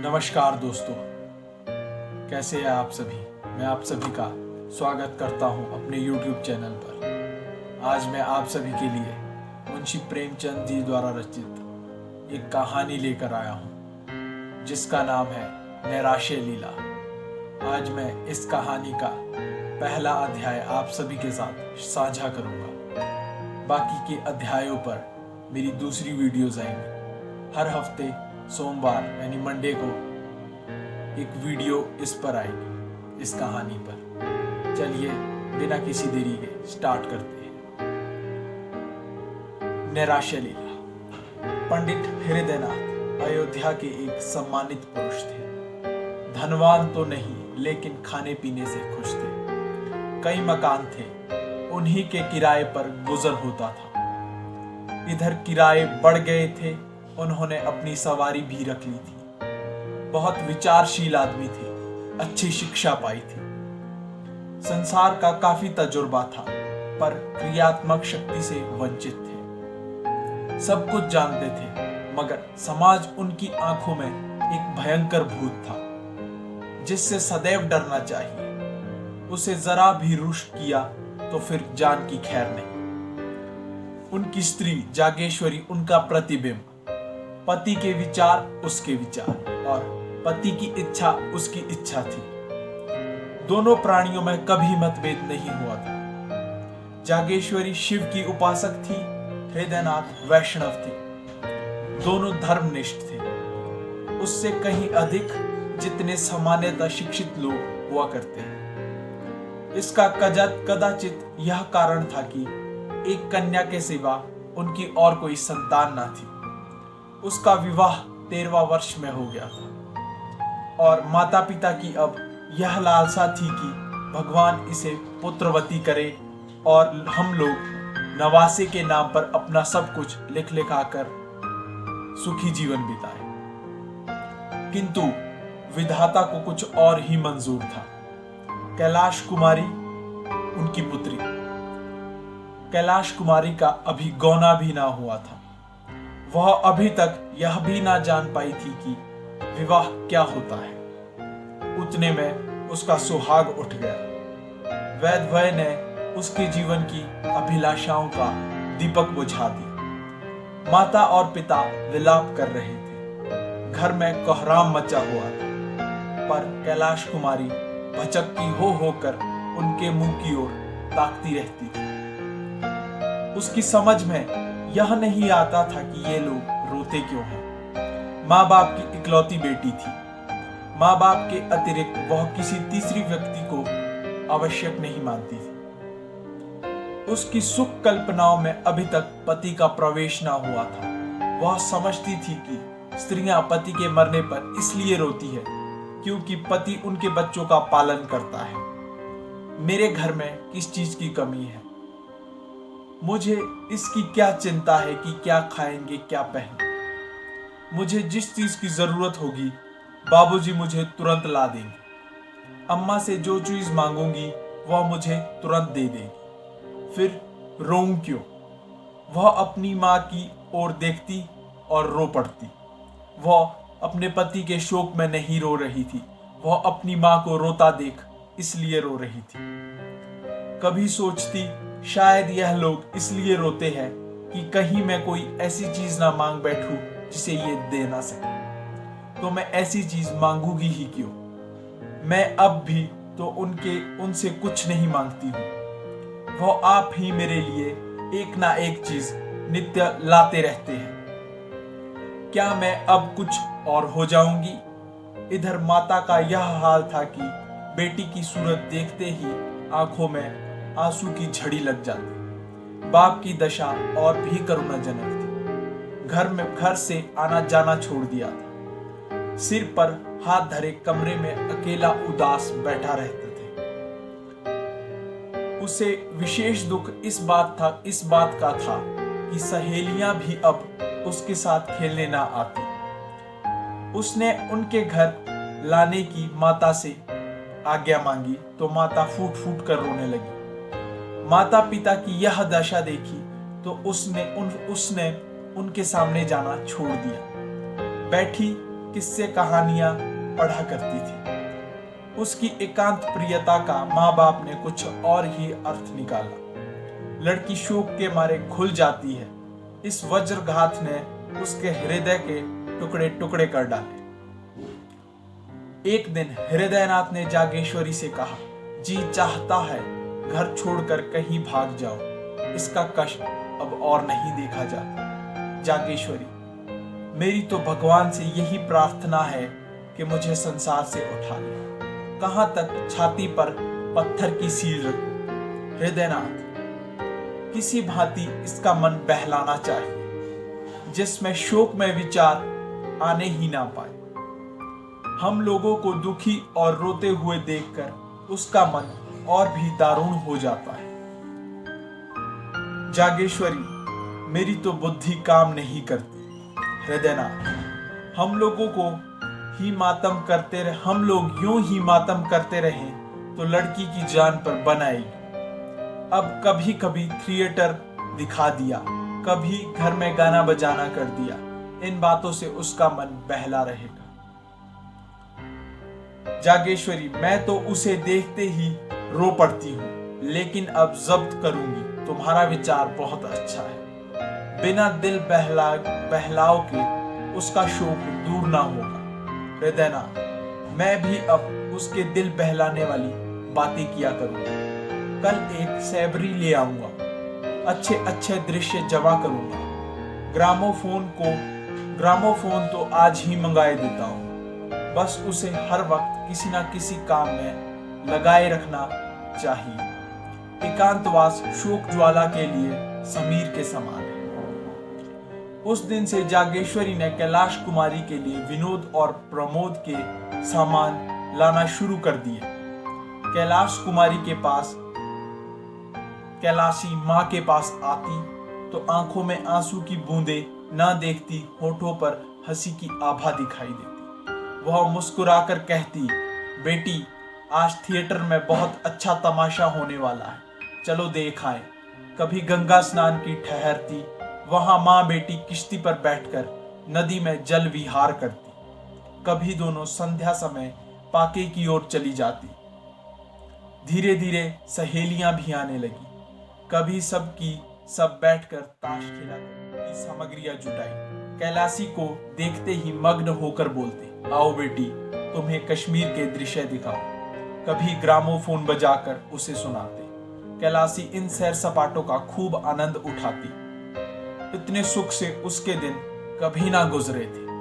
नमस्कार दोस्तों, कैसे हैं आप सभी। मैं आप सभी का स्वागत करता हूं अपने YouTube चैनल पर। आज मैं आप सभी के लिए मुंशी प्रेमचंद जी द्वारा रचित एक कहानी लेकर आया हूं जिसका नाम है नैराश्य लीला। आज मैं इस कहानी का पहला अध्याय आप सभी के साथ साझा करूंगा। बाकी के अध्यायों पर मेरी दूसरी वीडियोज आएंगी। हर हफ्ते सोमवार यानी मंडे को एक वीडियो इस पर आएगी, इस कहानी पर। चलिए बिना किसी देरी के स्टार्ट करते हैं। नैराश्य लीला। पंडित हृदयनाथ अयोध्या के एक सम्मानित पुरुष थे। धनवान तो नहीं, लेकिन खाने पीने से खुश थे। कई मकान थे, उन्हीं के किराए पर गुजर होता था। इधर किराए बढ़ गए थे, उन्होंने अपनी सवारी भी रख ली थी। बहुत विचारशील आदमी थे, अच्छी शिक्षा पाई थी। संसार का काफी तजुर्बा था, पर क्रियात्मक शक्ति से वंचित थे। सब कुछ जानते थे, मगर समाज उनकी आंखों में एक भयंकर भूत था जिससे सदैव डरना चाहिए। उसे जरा भी रुष्ट किया तो फिर जान की खैर नहीं। उनकी स्त्री जागेश्वरी उनका प्रतिबिंब, पति के विचार उसके विचार और पति की इच्छा उसकी इच्छा थी। दोनों प्राणियों में कभी मतभेद नहीं हुआ था। जागेश्वरी शिव की उपासक थी, हृदयनाथ वैष्णव थे। दोनों धर्मनिष्ठ थे, उससे कहीं अधिक जितने सामान्यतः शिक्षित लोग हुआ करते हैं। इसका कदाचित यह कारण था कि एक कन्या के सिवा उनकी और कोई संतान न थी। उसका विवाह 13वां वर्ष में हो गया था और माता पिता की अब यह लालसा थी कि भगवान इसे पुत्रवती करे और हम लोग नवासे के नाम पर अपना सब कुछ लिख लिखाकर सुखी जीवन बिताए। किंतु विधाता को कुछ और ही मंजूर था। कैलाश कुमारी उनकी पुत्री, कैलाश कुमारी का अभी गौना भी ना हुआ था। वह अभी तक यह भी ना जान पाई थी कि विवाह क्या होता है। उतने में उसका सुहाग उठ गया। वैधव्य ने उसके जीवन की अभिलाषाओं का दीपक बुझा दिया। माता और पिता विलाप कर रहे थे। घर में कोहराम मचा हुआ था, पर कैलाश कुमारी भचकती हो होकर उनके मुंह की ओर ताकती रहती थी। उसकी समझ में यह नहीं आता था कि ये लोग रोते क्यों हैं। माँ बाप की इकलौती बेटी थी। माँ बाप के अतिरिक्त वह किसी तीसरी व्यक्ति को आवश्यक नहीं मानती थी। उसकी सुख कल्पनाओं में अभी तक पति का प्रवेश ना हुआ था। वह समझती थी कि स्त्रियां पति के मरने पर इसलिए रोती है क्योंकि पति उनके बच्चों का पालन करता है। मेरे घर में किस चीज की कमी है, मुझे इसकी क्या चिंता है कि क्या खाएंगे क्या पहनेंगे। मुझे जिस चीज की जरूरत होगी बाबूजी मुझे तुरंत ला देंगे। अम्मा से जो चीज मांगूंगी वह मुझे तुरंत दे देंगी। फिर रोऊं क्यों। वह अपनी माँ की ओर देखती और रो पड़ती। वह अपने पति के शोक में नहीं रो रही थी, वह अपनी माँ को रोता देख इसलिए रो रही थी। कभी सोचती शायद यह लोग इसलिए रोते हैं कि कहीं मैं कोई ऐसी चीज ना मांग बैठूं जिसे ये दे ना सके, तो मैं ऐसी चीज मांगूंगी ही क्यों। मैं अब भी तो उनसे कुछ नहीं मांगती हूं। वो आप ही मेरे लिए एक ना एक चीज नित्य लाते रहते हैं। क्या मैं अब कुछ और हो जाऊंगी। इधर माता का यह हाल था कि बेटी की सूरत देखते ही आंखों में आंसू की झड़ी लग जाती। बाप की दशा और भी करुणाजनक थी। घर से आना जाना छोड़ दिया था। सिर पर हाथ धरे कमरे में अकेला उदास बैठा रहते थे। उसे विशेष दुख इस बात का था कि सहेलियां भी अब उसके साथ खेलने ना आती। उसने उनके घर लाने की माता से आज्ञा मांगी तो माता फूट फूट कर रोने लगी। माता पिता की यह दशा देखी तो उसने उनके सामने जाना छोड़ दिया। बैठी किस्से कहानियां पढ़ा करती थी। उसकी एकांत प्रियता का माँ बाप ने कुछ और ही अर्थ निकाला। लड़की शोक के मारे घुल जाती है। इस वज्रघात ने उसके हृदय के टुकड़े टुकड़े कर डाले। एक दिन हृदयनाथ ने जागेश्वरी से कहा, जी चाहता है घर छोड़कर कहीं भाग जाओ, इसका कष्ट अब और नहीं देखा जाता। जागेश्वरी, मेरी तो भगवान से यही प्रार्थना है कि मुझे संसार से उठा ले। कहां तक छाती पर पत्थर की सील रखूं? हृदयनाथ, किसी भांति इसका मन बहलाना चाहिए जिसमें शोक में विचार आने ही ना पाए। हम लोगों को दुखी और रोते हुए देखकर उसका मन और भी दारुण हो जाता है। जागेश्वरी, मेरी तो बुद्धि काम नहीं करती। हृदयनाथ, हम लोग यूं ही मातम करते रहे तो लड़की की जान पर बन आएगी। अब कभी कभी थिएटर दिखा दिया, कभी घर में गाना बजाना कर दिया, इन बातों से उसका मन बहला रहेगा। जागेश्वरी, मैं तो उसे देखते ही रो पड़ती हूँ, लेकिन अब जब्त करूंगी। तुम्हारा विचार बहुत अच्छा है। बिना दिल बहलाव के उसका शोक दूर ना होगा। हृदयनाथ, मैं भी अब उसके दिल बहलाने वाली बातें किया करूंगा। कल एक सैबरी ले आऊंगा, अच्छे अच्छे दृश्य जमा करूंगा। ग्रामोफोन तो आज ही मंगाए देता हूं। बस उसे हर वक्त किसी ना किसी काम में लगाए रखना चाहिए। एकांतवास शोक ज्वाला के लिए समीर के समान है। उस दिन से जागेश्वरी ने कैलाश कुमारी के लिए विनोद और प्रमोद के सामान लाना शुरू कर दिए। कैलाश कुमारी के पास कैलाशी माँ के पास आती तो आंखों में आंसू की बूंदें ना देखती, होठों पर हंसी की आभा दिखाई देती। वह मुस्कुराकर कहती, बेटी आज थिएटर में बहुत अच्छा तमाशा होने वाला है, चलो देख आए। कभी गंगा स्नान की ठहरती, वहां माँ बेटी किश्ती पर बैठकर नदी में जल विहार करती। कभी दोनों संध्या समय पाके की ओर चली जाती। धीरे धीरे सहेलियां भी आने लगी। कभी सब की सब बैठकर ताश खेला की सामग्रियां जुटाई। कैलाशी को देखते ही मग्न होकर बोलते, आओ बेटी तुम्हें कश्मीर के दृश्य दिखाओ। कभी ग्रामोफोन बजाकर उसे सुनाते। कैलाशी इन सैर सपाटों का खूब आनंद उठाती। इतने सुख से उसके दिन कभी ना गुजरे थे।